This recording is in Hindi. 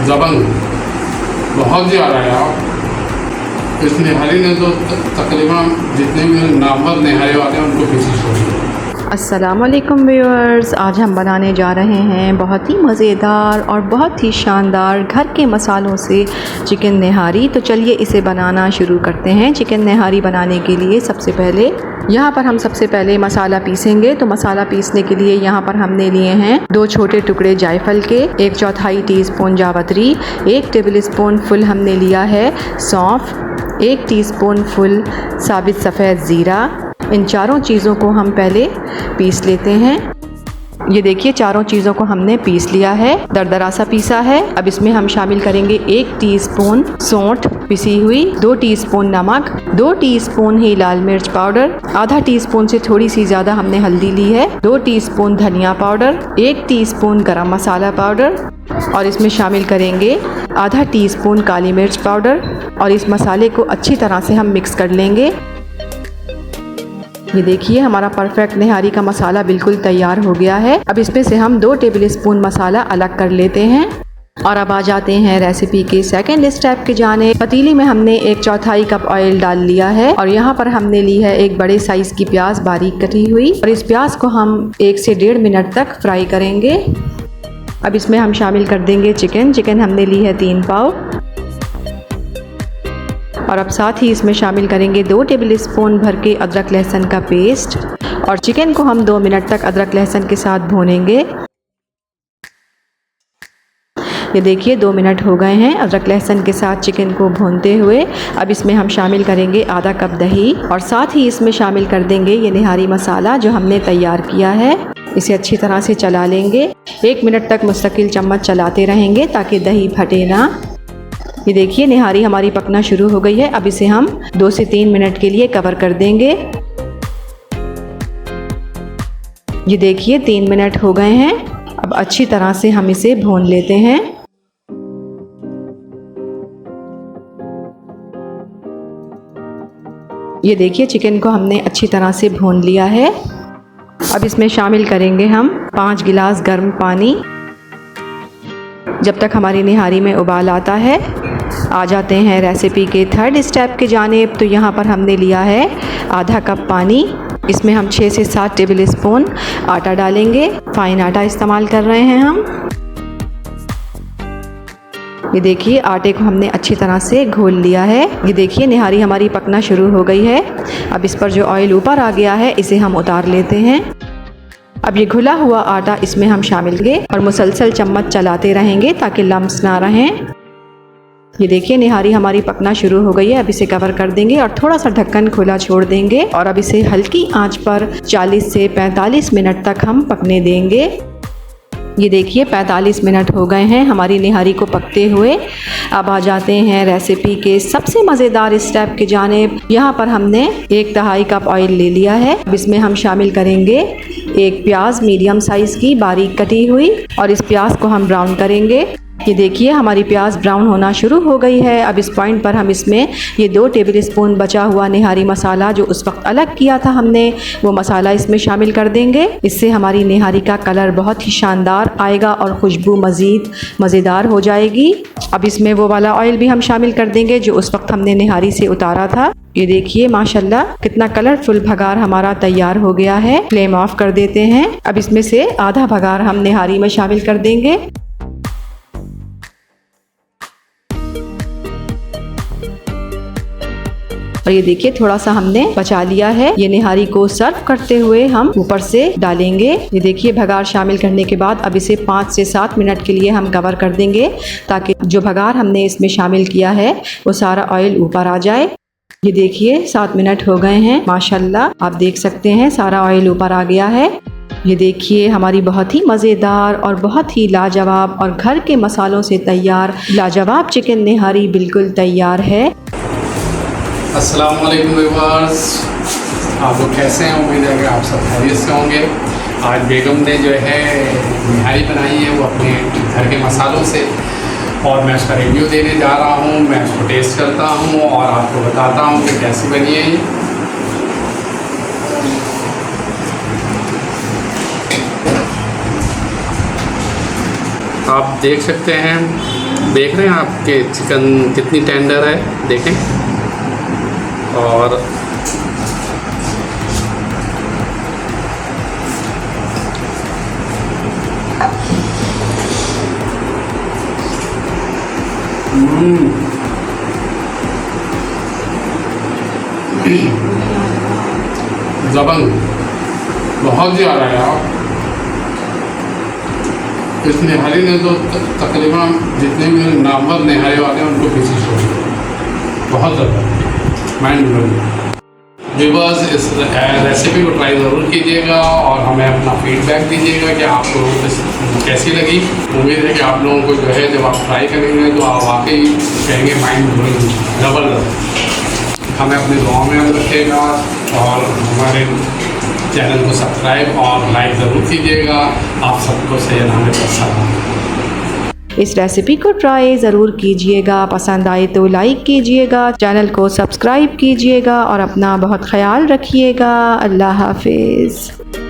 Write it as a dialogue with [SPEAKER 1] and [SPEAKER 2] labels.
[SPEAKER 1] जबरदस्त, बहुत ज़्यादा यार। इस निहारी ने तो तकरीबन जितने भी नामवर निहारी वाले हैं उनको पीछे छोड़ दिया।
[SPEAKER 2] अस्सलामुअलैकुम व्यूअर्स, आज हम बनाने जा रहे हैं बहुत ही मज़ेदार और बहुत ही शानदार घर के मसालों से चिकन निहारी। तो चलिए इसे बनाना शुरू करते हैं। चिकन निहारी बनाने के लिए सबसे पहले यहाँ पर हम सबसे पहले मसाला पीसेंगे। तो मसाला पीसने के लिए यहाँ पर हमने लिए हैं 2 छोटे टुकड़े जायफल के, 1/4 टीस्पून जावित्री, 1 टेबल स्पून फुल हमने लिया है सौंफ, 1 टीस्पून फुल साबित सफ़ेद ज़ीरा। इन चारों चीज़ों को हम पहले पीस लेते हैं। ये देखिए चारों चीज़ों को हमने पीस लिया है, दरदरा सा पीसा है। अब इसमें हम शामिल करेंगे 1 टीस्पून सौंठ पिसी हुई, 2 टीस्पून नमक, 2 टीस्पून ही लाल मिर्च पाउडर, आधा टीस्पून से थोड़ी सी ज़्यादा हमने हल्दी ली है, 2 टीस्पून धनिया पाउडर, 1 टीस्पून गरम मसाला पाउडर और इसमें शामिल करेंगे आधा टीस्पून काली मिर्च पाउडर और इस मसाले को अच्छी तरह से हम मिक्स कर लेंगे। ये देखिए हमारा परफेक्ट निहारी का मसाला बिल्कुल तैयार हो गया है। अब इसमें से हम 2 टेबल स्पून मसाला अलग कर लेते हैं और अब आ जाते हैं रेसिपी के सेकंड स्टेप की जानिब। पतीली में हमने 1/4 कप ऑयल डाल लिया है और यहाँ पर हमने ली है एक बड़े साइज की प्याज बारीक कटी हुई और इस प्याज को हम 1 से 1.5 मिनट तक फ्राई करेंगे। अब इसमें हम शामिल कर देंगे चिकन हमने ली है 3 पाव और अब साथ ही इसमें शामिल करेंगे 2 टेबल स्पून भर के अदरक लहसुन का पेस्ट और चिकन को हम 2 मिनट तक अदरक लहसुन के साथ भूनेंगे। ये देखिए 2 मिनट हो गए हैं अदरक लहसुन के साथ चिकन को भूनते हुए। अब इसमें हम शामिल करेंगे आधा कप दही और साथ ही इसमें शामिल कर देंगे ये निहारी मसाला जो हमने तैयार किया है। इसे अच्छी तरह से चला लेंगे, 1 मिनट तक मुस्तकिल चम्मच चलाते रहेंगे ताकि दही फटे ना। ये देखिए निहारी हमारी पकना शुरू हो गई है। अब इसे हम 2 से 3 मिनट के लिए कवर कर देंगे। ये देखिए 3 मिनट हो गए हैं। अब अच्छी तरह से हम इसे भून लेते हैं। ये देखिए चिकन को हमने अच्छी तरह से भून लिया है। अब इसमें शामिल करेंगे हम 5 गिलास गर्म पानी। जब तक हमारी निहारी में उबाल आता है आ जाते हैं रेसिपी के थर्ड स्टेप की जानिब। तो यहाँ पर हमने लिया है आधा कप पानी। इसमें हम 6 से 7 टेबल स्पून आटा डालेंगे। फाइन आटा इस्तेमाल कर रहे हैं हम। ये देखिए आटे को हमने अच्छी तरह से घोल लिया है। ये देखिए निहारी हमारी पकना शुरू हो गई है। अब इस पर जो ऑयल ऊपर आ गया है इसे हम उतार लेते हैं। अब ये घुला हुआ आटा इसमें हम शामिल करेंगे और मुसलसल चम्मच चलाते रहेंगे ताकि लम्स ना रहें। ये देखिए निहारी हमारी पकना शुरू हो गई है। अब इसे कवर कर देंगे और थोड़ा सा ढक्कन खुला छोड़ देंगे और अब इसे हल्की आंच पर 40 से 45 मिनट तक हम पकने देंगे। ये देखिए 45 मिनट हो गए हैं हमारी निहारी को पकते हुए। अब आ जाते हैं रेसिपी के सबसे मज़ेदार स्टेप की जानिब। यहाँ पर हमने 1/2 कप ऑयल ले लिया है। अब इसमें हम शामिल करेंगे 1 प्याज मीडियम साइज़ की बारीक कटी हुई और इस प्याज को हम ब्राउन करेंगे। ये देखिए हमारी प्याज ब्राउन होना शुरू हो गई है। अब इस पॉइंट पर हम इसमें ये 2 टेबल स्पून बचा हुआ निहारी मसाला जो उस वक्त अलग किया था हमने, वो मसाला इसमें शामिल कर देंगे। इससे हमारी निहारी का कलर बहुत ही शानदार आएगा और खुशबू मज़ीद मज़ेदार हो जाएगी। अब इसमें वो वाला ऑयल भी हम शामिल कर देंगे जो उस वक्त हमने निहारी से उतारा था। ये देखिए माशाल्लाह कितना कलरफुल भगार हमारा तैयार हो गया है। फ्लेम ऑफ कर देते हैं। अब इसमें से आधा भगार हम निहारी में शामिल कर देंगे। और ये देखिए थोड़ा सा हमने बचा लिया है। ये निहारी को सर्व करते हुए हम ऊपर से डालेंगे। ये देखिए भगार शामिल करने के बाद अब इसे 5 से 7 मिनट के लिए हम कवर कर देंगे ताकि जो भगार हमने इसमें शामिल किया है वो सारा ऑयल ऊपर आ जाए। ये देखिए 7 मिनट हो गए हैं माशाल्लाह। आप देख सकते हैं सारा ऑयल ऊपर आ गया है। ये देखिए हमारी बहुत ही मज़ेदार और बहुत ही लाजवाब और घर के मसालों से तैयार लाजवाब चिकन निहारी बिल्कुल तैयार है।
[SPEAKER 1] अस्सलाम वालेकुम व्यूअर्स, आप लोग कैसे हैं? उम्मीद है कि आप सब खैरियत से होंगे। आज बेगम ने जो है निहारी बनाई है वो अपने घर के मसालों से और मैं उसका रिव्यू देने जा रहा हूँ। मैं उसको टेस्ट करता हूँ और आपको बताता हूँ कि कैसी बनी है ये। आप देख सकते हैं, देख रहे हैं आपके चिकन कितनी टेंडर है, देखें। और ज़बरदस्त, बहुत ज़्यादा है यार। इस निहारी ने तो तकरीबन जितने भी नामवर निहारी वाले हैं उनको पीछे छोड़ दिया, बहुत ज़्यादा माइंड ब्लोइंग। व्यूअर्स, इस रेसिपी को ट्राई ज़रूर कीजिएगा और हमें अपना फीडबैक दीजिएगा कि आपको कैसी लगी। उम्मीद है कि आप लोगों को जो है जब आप ट्राई करेंगे तो आप वाकई कहेंगे माइंड ब्लोइंग, ज़बरदस्त। हमें अपनी दुआओं में याद रखिएगा और हमारे चैनल को सब्सक्राइब और लाइक ज़रूर कीजिएगा। आप सबको सैयद हामिद का सलाम।
[SPEAKER 2] इस रेसिपी को ट्राई ज़रूर कीजिएगा, पसंद आए तो लाइक कीजिएगा, चैनल को सब्सक्राइब कीजिएगा और अपना बहुत ख्याल रखिएगा। अल्लाह हाफिज़।